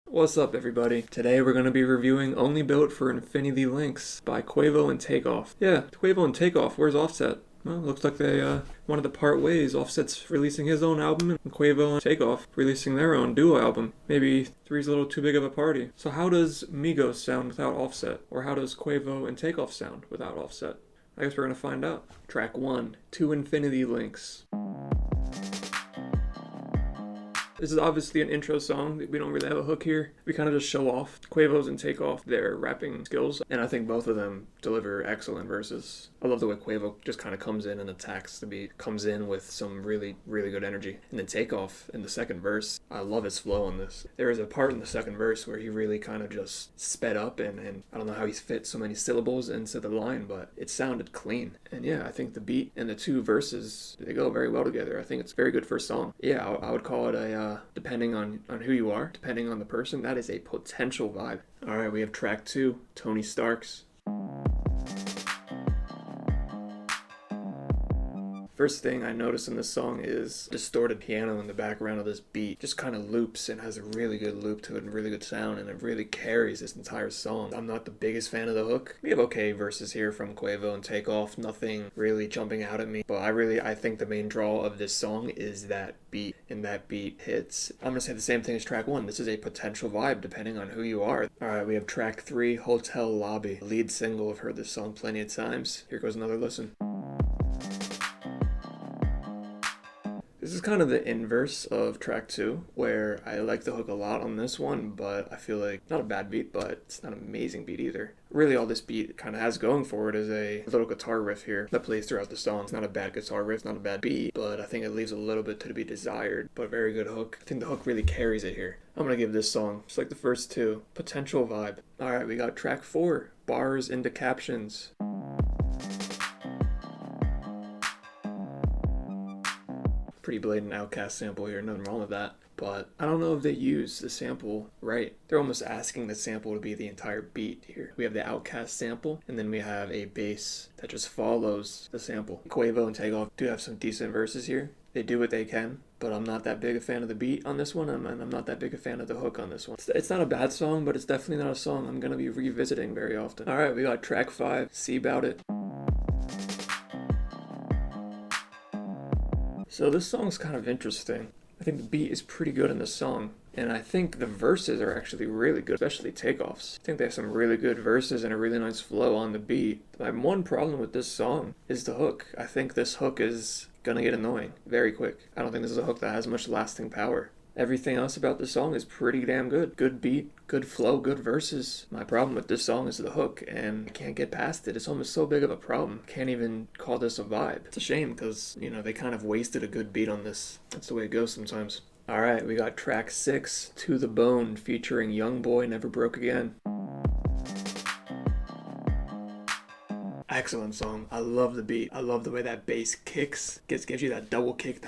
What's up, everybody? Today we're going to be reviewing Only Built for Infinity Links by Quavo and Takeoff. Yeah, Quavo and Takeoff, where's Offset? Well, looks like they wanted to part ways. Offset's releasing his own album, and Quavo and Takeoff releasing their own duo album. Maybe three's a little too big of a party. So how does Migos sound without Offset? Or how does Quavo and Takeoff sound without Offset? I guess we're going to find out. Track 1, To Infinity Links. This is obviously an intro song. We don't really have a hook here. We kind of just show off Quavo's and Takeoff their rapping skills, and I think both of them deliver excellent verses. I love the way Quavo just kind of comes in and attacks the beat, comes in with some really, really good energy. And then Takeoff in the second verse, I love his flow on this. There is a part in the second verse where he really kind of just sped up, and I don't know how he fit so many syllables into the line, but it sounded clean. And yeah, I think the beat and the two verses, they go very well together. I think it's a very good first song. Yeah, I would call it depending on who you are, depending on the person, that is a potential vibe. All right, we have track 2, Tony Stark's. First thing I notice in this song is distorted piano in the background of this beat. Just kind of loops and has a really good loop to it and really good sound, and it really carries this entire song. I'm not the biggest fan of the hook. We have okay verses here from Quavo and Takeoff, nothing really jumping out at me, but I think the main draw of this song is that beat, and that beat hits. I'm gonna say the same thing as track 1. This is a potential vibe depending on who you are. Alright, we have track 3, Hotel Lobby. Lead single. I've heard this song plenty of times. Here goes another listen. This is kind of the inverse of track 2, where I like the hook a lot on this one, but I feel like, not a bad beat, but it's not an amazing beat either. Really all this beat kind of has going for it is a little guitar riff here that plays throughout the song. It's not a bad guitar riff, not a bad beat, but I think it leaves a little bit to be desired, but a very good hook. I think the hook really carries it here. I'm gonna give this song, just like the first two, potential vibe. Alright, we got track 4, Bars into Captions. Pretty blatant Outcast sample here, nothing wrong with that. But I don't know if they use the sample right. They're almost asking the sample to be the entire beat here. We have the Outcast sample, and then we have a bass that just follows the sample. Quavo and Takeoff do have some decent verses here. They do what they can, but I'm not that big a fan of the beat on this one, and I'm not that big a fan of the hook on this one. It's not a bad song, but it's definitely not a song I'm going to be revisiting very often. Alright, we got track 5, See About It. So this song's kind of interesting. I think the beat is pretty good in this song, and I think the verses are actually really good, especially Takeoff's. I think they have some really good verses and a really nice flow on the beat. My one problem with this song is the hook. I think this hook is gonna get annoying very quick. I don't think this is a hook that has much lasting power. Everything else about this song is pretty damn good. Good beat, good flow, good verses. My problem with this song is the hook, and I can't get past it. It's almost so big of a problem. Can't even call this a vibe. It's a shame because, they kind of wasted a good beat on this. That's the way it goes sometimes. Alright, we got track 6, To the Bone, featuring Youngboy, Never Broke Again. Excellent song. I love the beat. I love the way that bass kicks. Gives you that double kick,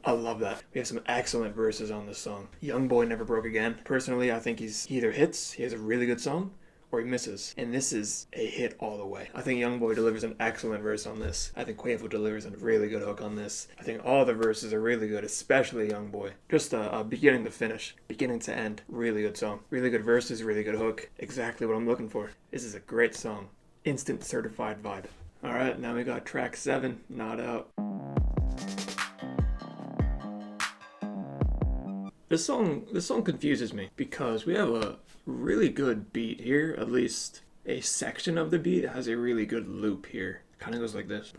I love that. We have some excellent verses on this song. Youngboy Never Broke Again. Personally, I think he either hits, he has a really good song, or he misses. And this is a hit all the way. I think Youngboy delivers an excellent verse on this. I think Quavo delivers a really good hook on this. I think all the verses are really good, especially Youngboy. Just a beginning to finish, beginning to end, really good song. Really good verses, really good hook. Exactly what I'm looking for. This is a great song. Instant certified vibe. Alright, now we got track 7, Not Out. This song confuses me because we have a really good beat here, at least a section of the beat that has a really good loop here. Kind of goes like this.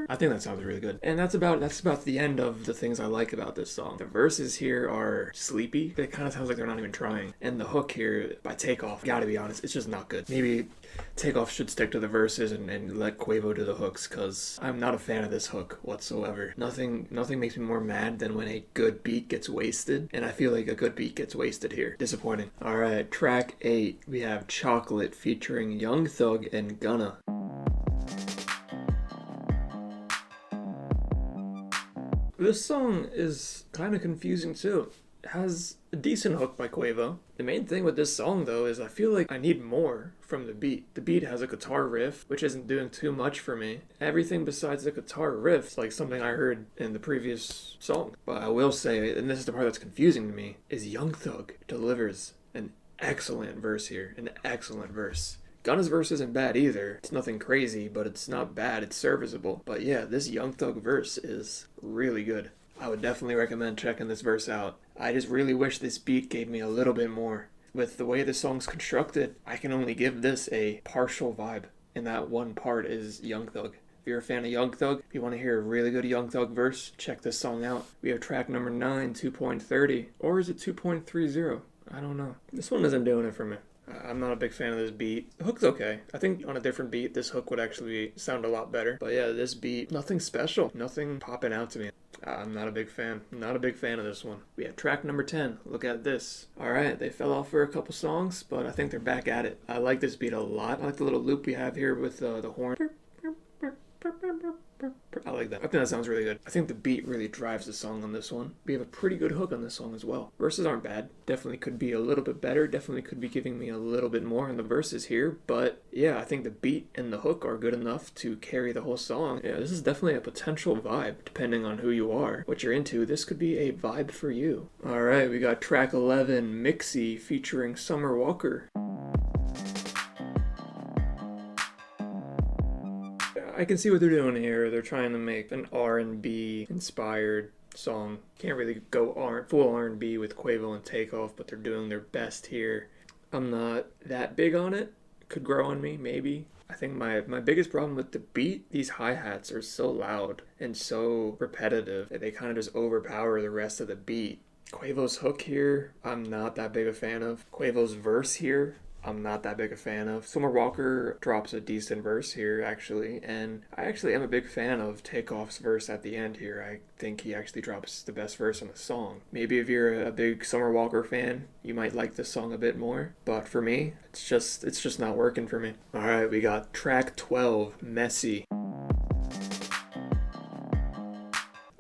I think that sounds really good. And that's about the end of the things I like about this song. The verses here are sleepy. It kind of sounds like they're not even trying. And the hook here by Takeoff, gotta be honest, it's just not good. Maybe Takeoff should stick to the verses and let Quavo do the hooks, because I'm not a fan of this hook whatsoever. Nothing makes me more mad than when a good beat gets wasted, and I feel like a good beat gets wasted here. Disappointing. Alright, track 8, we have Chocolate featuring Young Thug and Gunna. This song is kind of confusing too. has a decent hook by Quavo. The main thing with this song, though, is I feel like I need more from the beat. The beat has a guitar riff, which isn't doing too much for me. Everything besides the guitar riff is like something I heard in the previous song. But I will say, and this is the part that's confusing to me, is Young Thug delivers an excellent verse here. An excellent verse. Gunna's verse isn't bad either. It's nothing crazy, but it's not bad. It's serviceable. But yeah, this Young Thug verse is really good. I would definitely recommend checking this verse out. I just really wish this beat gave me a little bit more. With the way the song's constructed, I can only give this a partial vibe. And that one part is Young Thug. If you're a fan of Young Thug, if you want to hear a really good Young Thug verse, check this song out. We have track number 9, 2.30. Or is it 2.30? I don't know. This one isn't doing it for me. I'm not a big fan of this beat. The hook's okay. I think on a different beat, this hook would actually sound a lot better. But yeah, this beat, nothing special. Nothing popping out to me. I'm not a big fan. Not a big fan of this one. We have track number 10. Look at this. Alright, they fell off for a couple songs, but I think they're back at it. I like this beat a lot. I like the little loop we have here with the horn. I like that. I think that sounds really good. I think the beat really drives the song on this one. We have a pretty good hook on this song as well. Verses aren't bad. Definitely could be a little bit better. Definitely could be giving me a little bit more in the verses here. But yeah, I think the beat and the hook are good enough to carry the whole song. Yeah, this is definitely a potential vibe, depending on who you are, what you're into. This could be a vibe for you. Alright, we got track 11, Mixie, featuring Summer Walker. I can see what they're doing here. They're trying to make an R&B inspired song. Can't really go full R&B with Quavo and Takeoff, but they're doing their best here. I'm not that big on it. Could grow on me, maybe. I think my biggest problem with the beat, these hi-hats are so loud and so repetitive that they kind of just overpower the rest of the beat. Quavo's hook here, I'm not that big a fan of. Quavo's verse here, I'm not that big a fan of. Summer Walker drops a decent verse here, actually, and I actually am a big fan of Takeoff's verse at the end here. I think he actually drops the best verse on the song. Maybe if you're a big Summer Walker fan, you might like this song a bit more, but for me, it's just not working for me. Alright, we got track 12, Messy.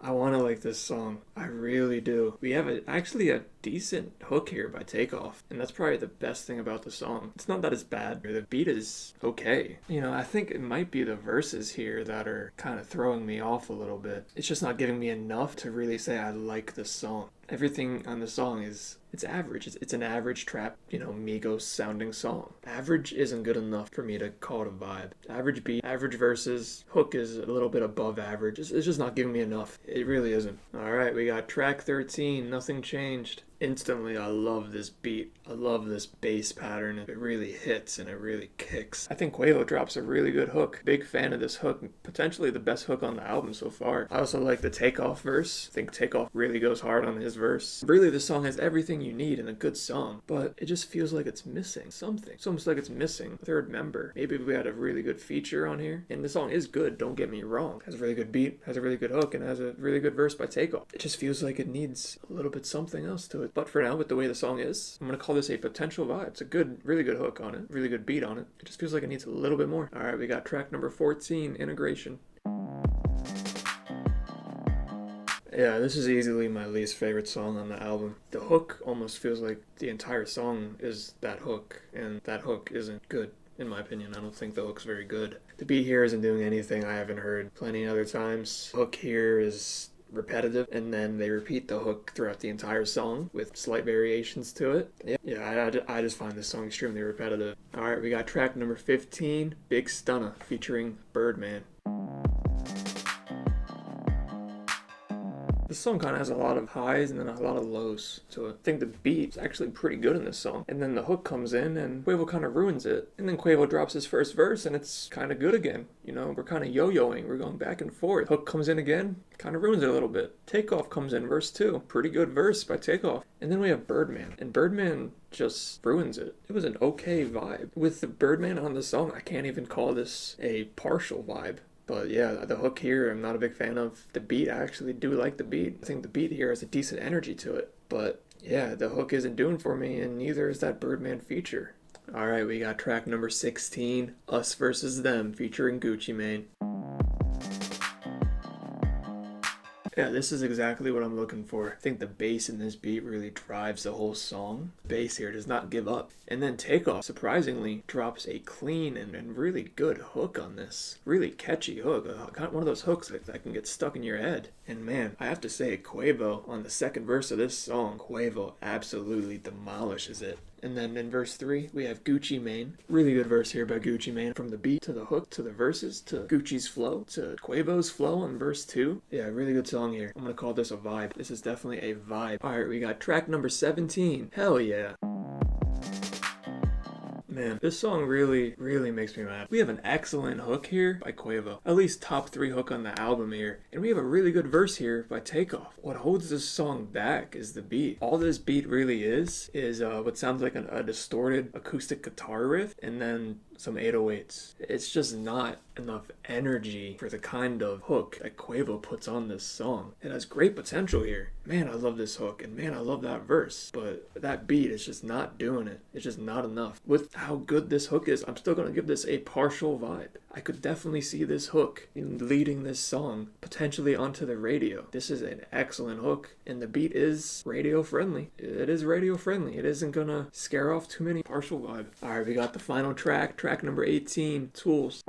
I want to like this song. I really do. We have actually a decent hook here by Takeoff, and that's probably the best thing about the song. It's not that it's bad. The beat is okay. You know, I think it might be the verses here that are kind of throwing me off a little bit. It's just not giving me enough to really say I like this song. Everything on the song it's average. It's an average trap, Migos sounding song. Average isn't good enough for me to call it a vibe. Average beat, average verses, hook is a little bit above average. It's just not giving me enough. It really isn't. Alright, we got track 13, Nothing Changed. Instantly, I love this beat. I love this bass pattern. It really hits and it really kicks. I think Quavo drops a really good hook. Big fan of this hook. Potentially the best hook on the album so far. I also like the Takeoff verse. I think Takeoff really goes hard on his verse. Really, the song has everything you need in a good song, but it just feels like it's missing something. It's almost like it's missing a third member. Maybe if we had a really good feature on here. And the song is good, don't get me wrong. It has a really good beat, has a really good hook, and has a really good verse by Takeoff. It just feels like it needs a little bit something else to it. But for now, with the way the song is, I'm going to call this a potential vibe. It's a good, really good hook on it, really good beat on it. It just feels like it needs a little bit more. Alright, we got track number 14, Integration. Yeah, this is easily my least favorite song on the album. The hook almost feels like the entire song is that hook, and that hook isn't good. In my opinion, I don't think the hook's very good. The beat here isn't doing anything I haven't heard plenty other times. Hook here is repetitive, and then they repeat the hook throughout the entire song with slight variations to it. Yeah, I just find this song extremely repetitive. Alright, we got track number 15, Big Stunna, featuring Birdman. This song kind of has a lot of highs and then a lot of lows to it. I think the beat is actually pretty good in this song. And then the hook comes in and Quavo kind of ruins it. And then Quavo drops his first verse and it's kind of good again. We're kind of yo-yoing. We're going back and forth. Hook comes in again, kind of ruins it a little bit. Takeoff comes in, verse 2. Pretty good verse by Takeoff. And then we have Birdman. And Birdman just ruins it. It was an okay vibe. With the Birdman on the song, I can't even call this a partial vibe. But yeah, the hook here, I'm not a big fan of. The beat, I actually do like the beat. I think the beat here has a decent energy to it. But yeah, the hook isn't doing for me, and neither is that Birdman feature. Alright, we got track number 16, Us Versus Them, featuring Gucci Mane. Yeah, this is exactly what I'm looking for. I think the bass in this beat really drives the whole song. The bass here does not give up. And then Takeoff, surprisingly, drops a clean and really good hook on this. Really catchy hook. Kind of one of those hooks that can get stuck in your head. And man, I have to say, Quavo, on the second verse of this song, Quavo absolutely demolishes it. And then in verse 3, we have Gucci Mane. Really good verse here by Gucci Mane. From the beat to the hook to the verses to Gucci's flow to Quavo's flow on verse 2. Yeah, really good song here. I'm going to call this a vibe. This is definitely a vibe. Alright, we got track number 17. Hell yeah. Man, this song really makes me mad. We have an excellent hook here by Quavo. At least top 3 hook on the album here. And we have a really good verse here by Takeoff. What holds this song back is the beat. All this beat really is what sounds like a distorted acoustic guitar riff and then some 808s. It's just not enough energy for the kind of hook that Quavo puts on this song. It has great potential here. Man, I love this hook, and man, I love that verse. But that beat is just not doing it. It's just not enough. With how good this hook is, I'm still gonna give this a partial vibe. I could definitely see this hook in leading this song potentially onto the radio. This is an excellent hook, and the beat is radio friendly. It is radio friendly. It isn't gonna scare off too many. Partial vibe. Alright, we got the final track number 18, Tools.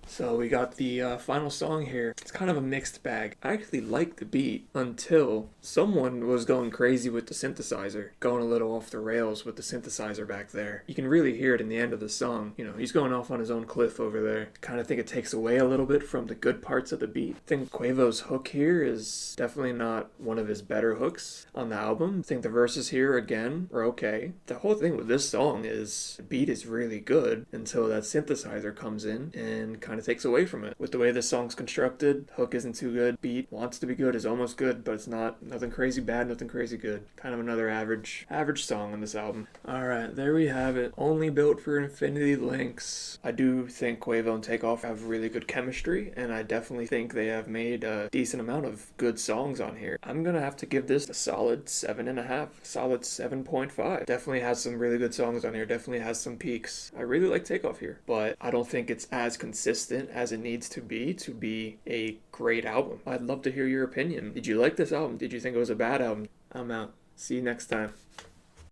So we got the final song here. It's kind of a mixed bag. I actually liked the beat until someone was going crazy with the synthesizer, going a little off the rails with the synthesizer back there. You can really hear it in the end of the song. You know, he's going off on his own cliff over there. Kind of think it takes away a little bit from the good parts of the beat. I think Quavo's hook here is definitely not one of his better hooks on the album. I think the verses here, again, are okay. The whole thing with this song is the beat is really good until that synthesizer comes in and kind of takes away from it. With the way this song's constructed, hook isn't too good, beat wants to be good, is almost good, but it's not. Nothing crazy bad, nothing crazy good. Kind of another average song on this album. Alright, there we have it. Only built for infinity lengths. I do think Quavo and Takeoff have really good chemistry, and I definitely think they have made a decent amount of good songs on here. I'm gonna have to give this a solid 7.5, solid 7.5. Definitely has some really good songs on here, definitely has some peaks. I really like Takeoff here, but I don't think it's as consistent as it needs to be a great album. I'd love to hear your opinion. Did you like this album? Did you think it was a bad album? I'm out. See you next time.